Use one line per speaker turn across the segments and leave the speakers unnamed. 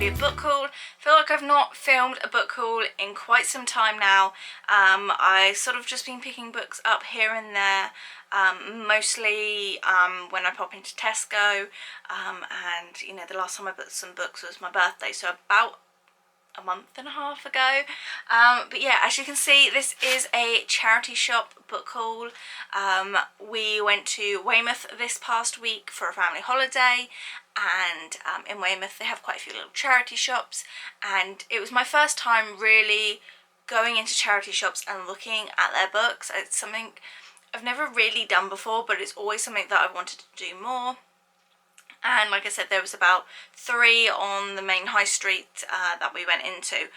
be a book haul. I feel like I've not filmed a book haul in quite some time now. I sort of just been picking books up here and there, mostly when I pop into Tesco, and you know, the last time I bought some books was my birthday, so about a month and a half ago. But yeah, as you can see, this is a charity shop book haul. We went to Weymouth this past week for a family holiday, and in Weymouth they have quite a few little charity shops, and it was my first time really going into charity shops and looking at their books. It's something I've never really done before, but it's always something that I've wanted to do more. And like I said, there was about 3 on the main high street that we went into.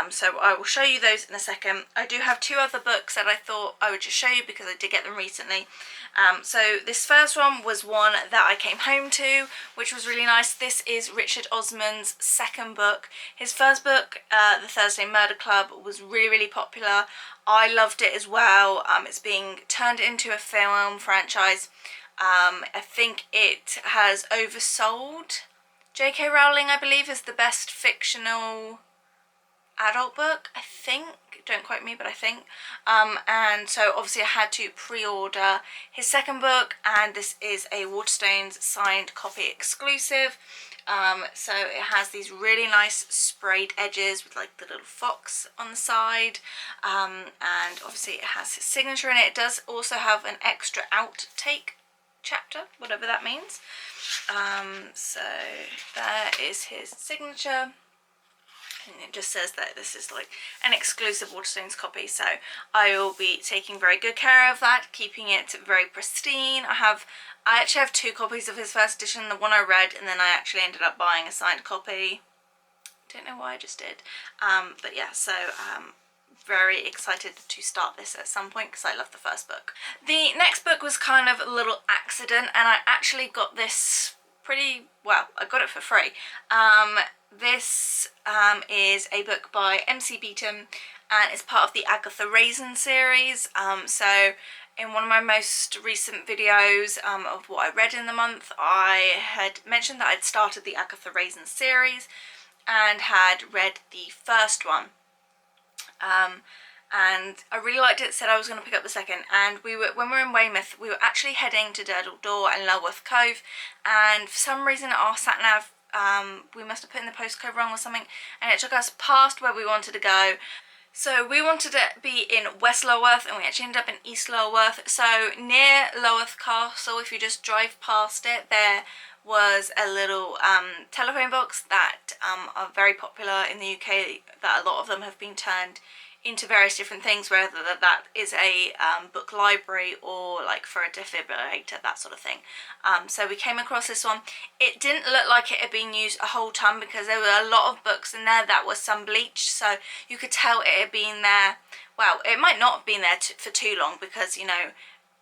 So I will show you those in a second. I do have 2 other books that I thought I would just show you because I did get them recently. So this first one was one that I came home to, which was really nice. This is Richard Osman's second book. His first book, The Thursday Murder Club, was really, really popular. I loved it as well. It's being turned into a film franchise. I think it has oversold. J.K. Rowling, I believe, is the best fictional adult book, I think. Don't quote me, but I think. And so obviously I had to pre-order his second book, and this is a Waterstones signed copy exclusive. So it has these really nice sprayed edges with like the little fox on the side, and obviously it has his signature in it. It does also have an extra outtake chapter, whatever that means. So there is his signature, and it just says that this is like an exclusive Waterstones copy, so I will be taking very good care of that, keeping it very pristine. I actually have 2 copies of his first edition, the one I read, and then I actually ended up buying a signed copy. Don't know why I just did. But yeah, so very excited to start this at some point because I love the first book. The next book was kind of a little accident, and I actually got this pretty well. I got it for free. This is a book by MC Beaton, and it's part of the Agatha Raisins series. So in one of my most recent videos of what I read in the month, I had mentioned that I'd started the Agatha Raisins series and had read the first one. And I really liked it, said I was going to pick up the second, and when we were in Weymouth, we were actually heading to Durdle Door and Lulworth Cove, and for some reason our sat-nav, we must have put in the postcode wrong or something, and it took us past where we wanted to go. So we wanted to be in West Lulworth, and we actually ended up in East Lulworth. So near Lulworth Castle, if you just drive past it, there was a little telephone box that are very popular in the UK, that a lot of them have been turned into various different things, whether that is a book library or like for a defibrillator, that sort of thing. So we came across this one. It didn't look like it had been used a whole ton because there were a lot of books in there that were sun bleached, so you could tell it had been there, well, it might not have been there for too long because, you know,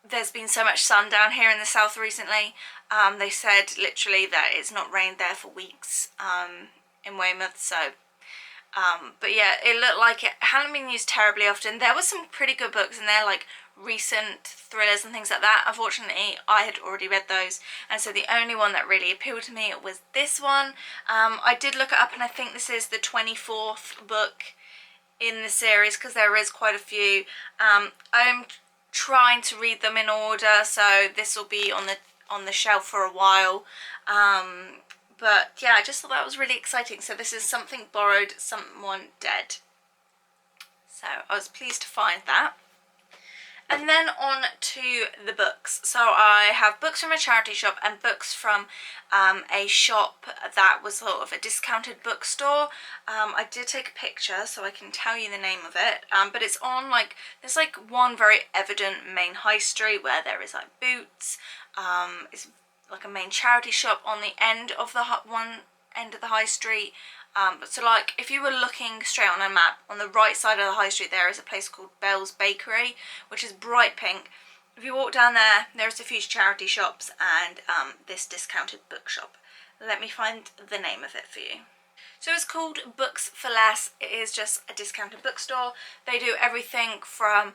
there's been so much sun down here in the south recently. They said literally that it's not rained there for weeks in Weymouth, so but yeah, it looked like it hadn't been used terribly often. There were some pretty good books in there, like recent thrillers and things like that. Unfortunately, I had already read those, and so the only one that really appealed to me was this one. I did look it up, and I think this is the 24th book in the series because there is quite a few. I'm trying to read them in order, so this will be on the shelf for a while. But yeah, I just thought that was really exciting. So this is Something Borrowed, Someone Dead. So I was pleased to find that. And then on to the books. So I have books from a charity shop and books from a shop that was sort of a discounted bookstore. I did take a picture so I can tell you the name of it, but it's on like, there's like one very evident main high street where there is like Boots. It's like a main charity shop on the end of the one end of the high street. So like if you were looking straight on a map, on the right side of the high street there is a place called Bell's Bakery, which is bright pink. If you walk down there, there's a few charity shops and this discounted bookshop. Let me find the name of it for you. So it's called Books for Less. It is just a discounted bookstore. They do everything from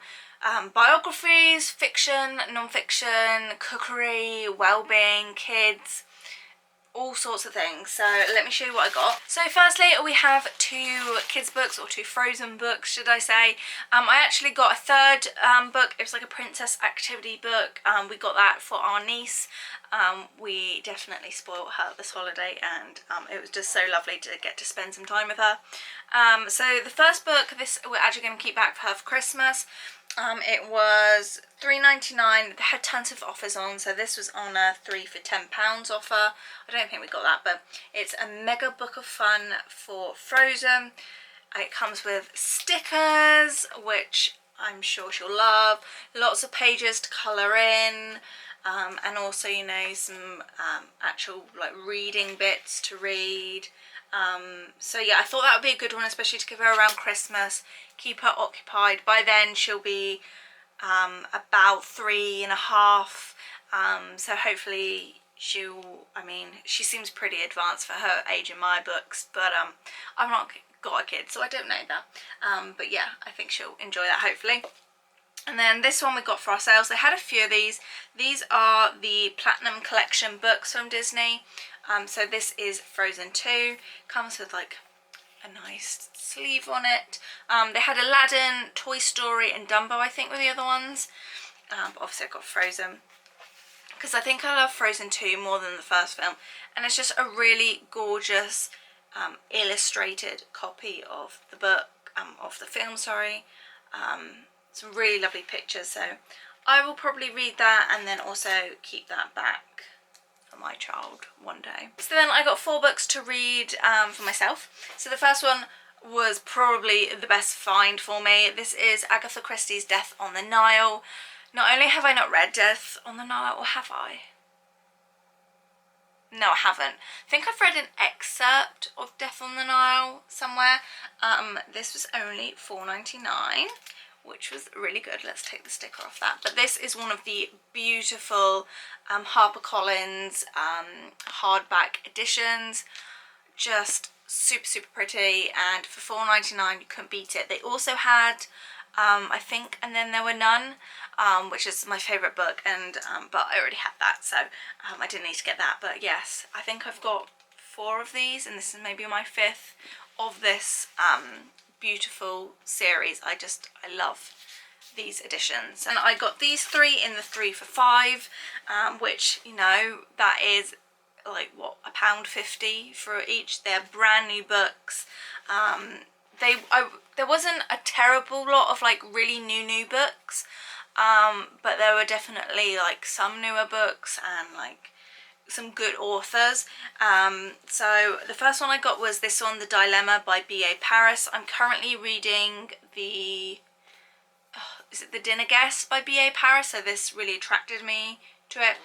biographies, fiction, non-fiction, cookery, well-being, kids, all sorts of things. So let me show you what I got. So firstly, we have 2 kids books, or 2 Frozen books should I say. I actually got a third book. It was like a princess activity book. We got that for our niece. We definitely spoiled her this holiday, and it was just so lovely to get to spend some time with her. So the first book, this we're actually going to keep back for her for Christmas. It was £3.99. They had tons of offers on, so this was on a 3 for £10 offer. I don't think we got that, but it's a mega book of fun for Frozen. It comes with stickers, which I'm sure she'll love, lots of pages to colour in, and also, you know, some actual like reading bits to read. So yeah, I thought that would be a good one, especially to give her around Christmas, keep her occupied. By then she'll be about 3.5, so hopefully she'll, I mean, she seems pretty advanced for her age in my books, but I've not got a kid, so I don't know that. But yeah, I think she'll enjoy that, hopefully. And then this one we got for ourselves. They had a few of these. These are the Platinum Collection books from Disney. So this is Frozen 2. Comes with like a nice sleeve on it. They had Aladdin, Toy Story and Dumbo, I think, were the other ones. But obviously I got Frozen, because I think I love Frozen 2 more than the first film. And it's just a really gorgeous illustrated copy of the book, of the film, sorry. Some really lovely pictures, so I will probably read that and then also keep that back for my child one day. So then I got 4 books to read for myself. So the first one was probably the best find for me. This is Agatha Christie's Death on the Nile. Not only have I not read Death on the Nile, or have I? No, I haven't. I think I've read an excerpt of Death on the Nile somewhere. This was only £4.99. which was really good. Let's take the sticker off that. But this is one of the beautiful HarperCollins hardback editions. Just super, super pretty, and for £4.99 you couldn't beat it. They also had, I think, And Then There Were None, which is my favourite book, and but I already had that, so I didn't need to get that. But yes, I think I've got 4 of these, and this is maybe my 5th of this beautiful series. I love these editions, and I got these 3 in the 3 for £5, which, you know, that is like what, £1.50 for each. They're brand new books. There wasn't a terrible lot of like really new books, but there were definitely like some newer books and like some good authors. So the first one I got was this one, The Dilemma by B.A. Paris. I'm currently reading is it The Dinner Guest by B.A. Paris, so this really attracted me to it.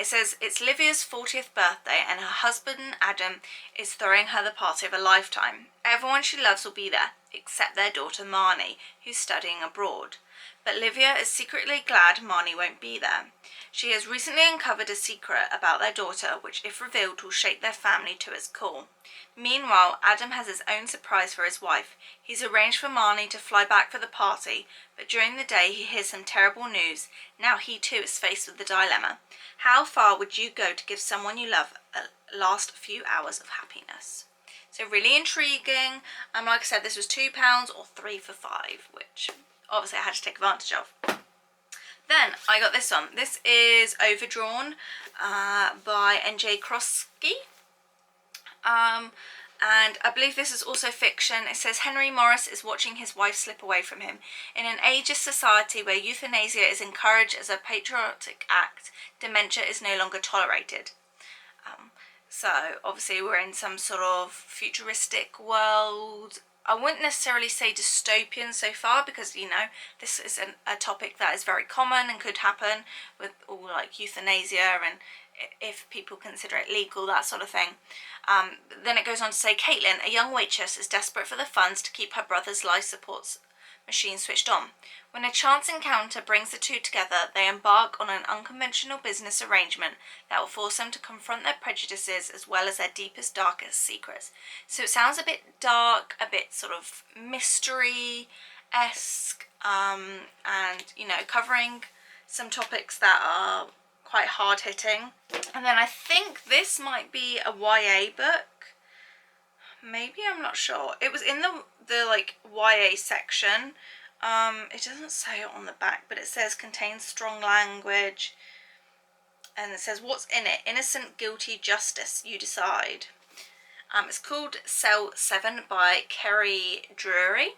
It says it's Livia's 40th birthday and her husband Adam is throwing her the party of a lifetime. Everyone she loves will be there, except their daughter Marnie, who's studying abroad. But Livia is secretly glad Marnie won't be there. She has recently uncovered a secret about their daughter, which, if revealed, will shake their family to its core. Meanwhile, Adam has his own surprise for his wife. He's arranged for Marnie to fly back for the party, but during the day he hears some terrible news. Now he too is faced with the dilemma. How far would you go to give someone you love a last few hours of happiness? So really intriguing. Like I said, this was £2 or 3 for £5, which obviously I had to take advantage of. Then I got this one. This is Overdrawn by N.J. Christie. And I believe this is also fiction. It says Henry Morris is watching his wife slip away from him. In an ageist society where euthanasia is encouraged as a patriotic act, dementia is no longer tolerated. So obviously we're in some sort of futuristic world. I wouldn't necessarily say dystopian so far, because, you know, this is a topic that is very common and could happen with all like euthanasia, and if people consider it legal, that sort of thing. Then it goes on to say Caitlin, a young waitress, is desperate for the funds to keep her brother's life support machine switched on. When a chance encounter brings the two together, they embark on an unconventional business arrangement that will force them to confront their prejudices as well as their deepest, darkest secrets. So it sounds a bit dark, a bit sort of mystery-esque, and, you know, covering some topics that are quite hard hitting. And then I think this might be a YA book. Maybe, I'm not sure. It was in the like YA section. It doesn't say it on the back, but it says contains strong language. And it says, what's in it? Innocent, guilty, justice, you decide. It's called Cell 7 by Kerry Drury.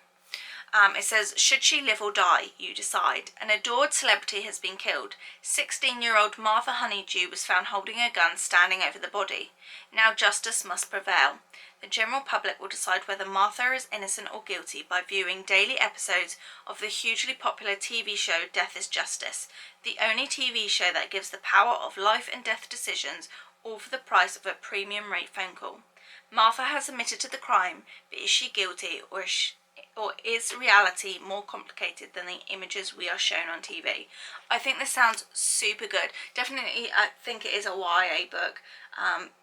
It says, should she live or die? You decide. An adored celebrity has been killed. 16-year-old Martha Honeydew was found holding a gun standing over the body. Now justice must prevail. The general public will decide whether Martha is innocent or guilty by viewing daily episodes of the hugely popular TV show Death is Justice, the only TV show that gives the power of life and death decisions, all for the price of a premium rate phone call. Martha has admitted to the crime, but is she guilty, or is reality more complicated than the images we are shown on TV? I think this sounds super good. Definitely, I think it is a YA book,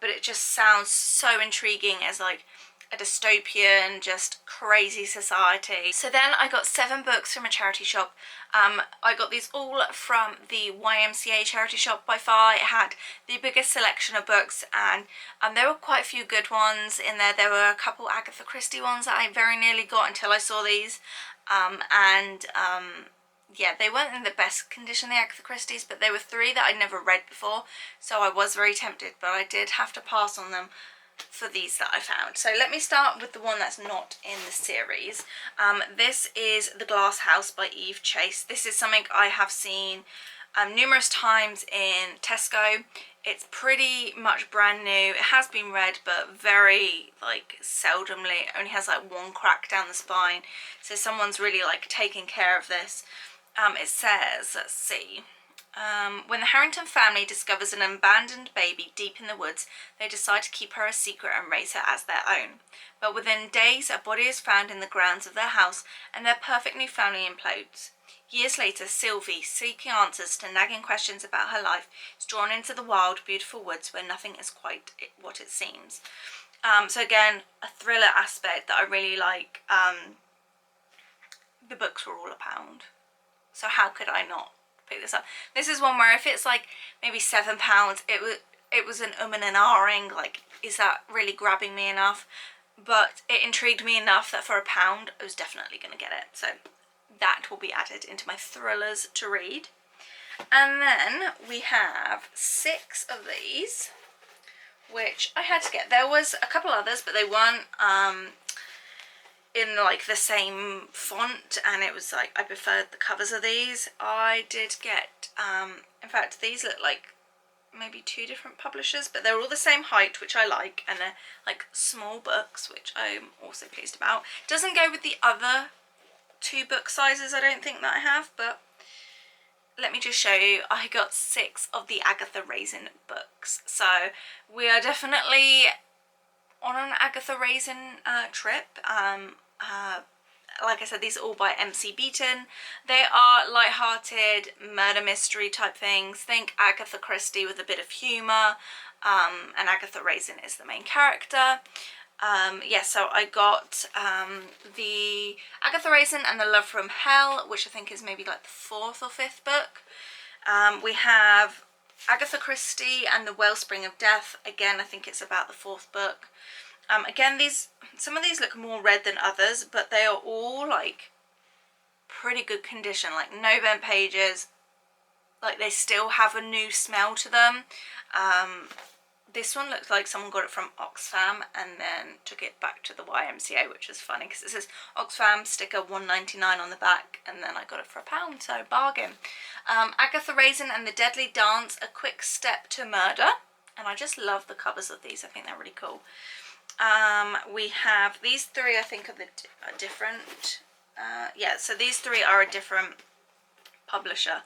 but it just sounds so intriguing as like a dystopian, just crazy society. So then I got 7 books from a charity shop. I got these all from the YMCA charity shop. By far it had the biggest selection of books, and there were quite a few good ones in there. There were a couple Agatha Christie ones that I very nearly got until I saw these, yeah, they weren't in the best condition, the Agatha Christie's, but there were 3 that I'd never read before, so I was very tempted, but I did have to pass on them for these that I found. So let me start with the one that's not in the series. This is The Glass House by Eve Chase. This is something I have seen numerous times in Tesco. It's pretty much brand new. It has been read, but very like seldomly. It only has like 1 crack down the spine, so someone's really like taking care of this. It says, let's see, when the Harrington family discovers an abandoned baby deep in the woods, they decide to keep her a secret and raise her as their own. But within days, a body is found in the grounds of their house, and their perfect new family implodes. Years later, Sylvie, seeking answers to nagging questions about her life, is drawn into the wild, beautiful woods where nothing is quite what it seems. So again, a thriller aspect that I really like. The books were all £1, so how could I not pick this up? This is one where if it's like maybe £7, it was an and an ahhing, like, is that really grabbing me enough? But it intrigued me enough that for £1 I was definitely going to get it. So that will be added into my thrillers to read. And then we have 6 of these, which I had to get. There was a couple others, but they weren't in like the same font, and it was like I preferred the covers of these. I did get, in fact these look like maybe 2 different publishers, but they're all the same height, which I like, and they're like small books, which I'm also pleased about. Doesn't go with the other 2 book sizes I don't think that I have, but let me just show you. I got 6 of the Agatha Raisin books, so we are definitely on an Agatha Raisin trip. Like I said, these are all by MC Beaton. They are light-hearted murder mystery type things. Think Agatha Christie with a bit of humour, and Agatha Raisin is the main character. Yeah, so I got the Agatha Raisin and the Love from Hell, which I think is maybe like the 4th or 5th book. We have Agatha Christie and the Wellspring of Death. Again, I think it's about the 4th book. Again, some of these look more red than others, but they are all like pretty good condition, like no burnt pages, like they still have a new smell to them. This one looks like someone got it from Oxfam and then took it back to the YMCA, which is funny because it says Oxfam sticker $1.99 on the back, and then I got it for £1, so bargain. Agatha Raisin and the Deadly Dance, A Quick Step to Murder, and I just love the covers of these. I think they're really cool. We have these 3, I think are different. Yeah, so these 3 are a different publisher.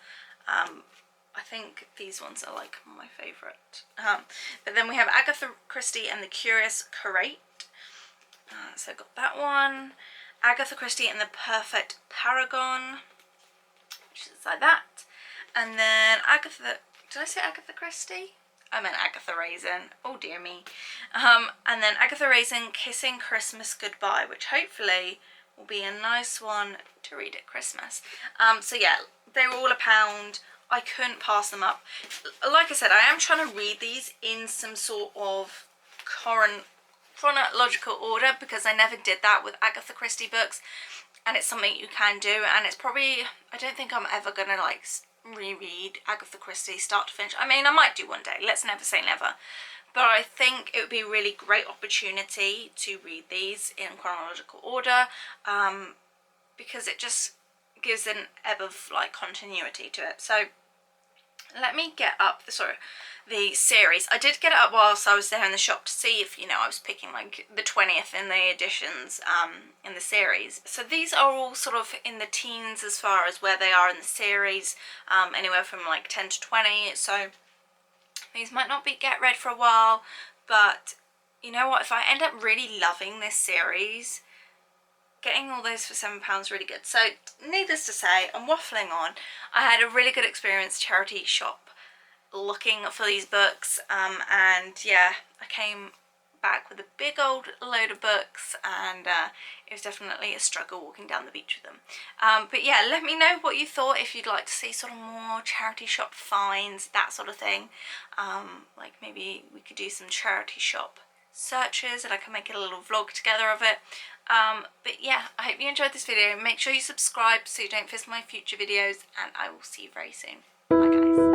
I think these ones are like my favourite. But then we have Agatha Christie and the Curious Curate. So I got that one. Agatha Christie and the Perfect Paragon, which is like that. And then did I say Agatha Christie? I meant Agatha Raisin. Oh dear me. And then Agatha Raisin, Kissing Christmas Goodbye, which hopefully will be a nice one to read at Christmas. So yeah, they were all £1. I couldn't pass them up. Like I said, I am trying to read these in some sort of current chronological order, because I never did that with Agatha Christie books, and it's something you can do, and it's probably, I don't think I'm ever gonna like reread Agatha Christie start to finish. I mean, I might do one day, let's never say never, but I think it would be a really great opportunity to read these in chronological order, because it just gives an ebb of like continuity to it. So let me get up the series. I did get it up whilst I was there in the shop to see if, you know, I was picking like the 20th in the editions in the series. So these are all sort of in the teens as far as where they are in the series, anywhere from like 10 to 20. So these might not be get read for a while, but you know what, if I end up really loving this series, getting all those for £7 really good. So needless to say, I'm waffling on. I had a really good experience charity shop looking for these books, and yeah, I came back with a big old load of books, and it was definitely a struggle walking down the beach with them. But yeah, let me know what you thought, if you'd like to see sort of more charity shop finds, that sort of thing. Like maybe we could do some charity shop searches and I can make a little vlog together of it. But yeah, I hope you enjoyed this video. Make sure you subscribe so you don't miss my future videos, and I will see you very soon. Bye guys.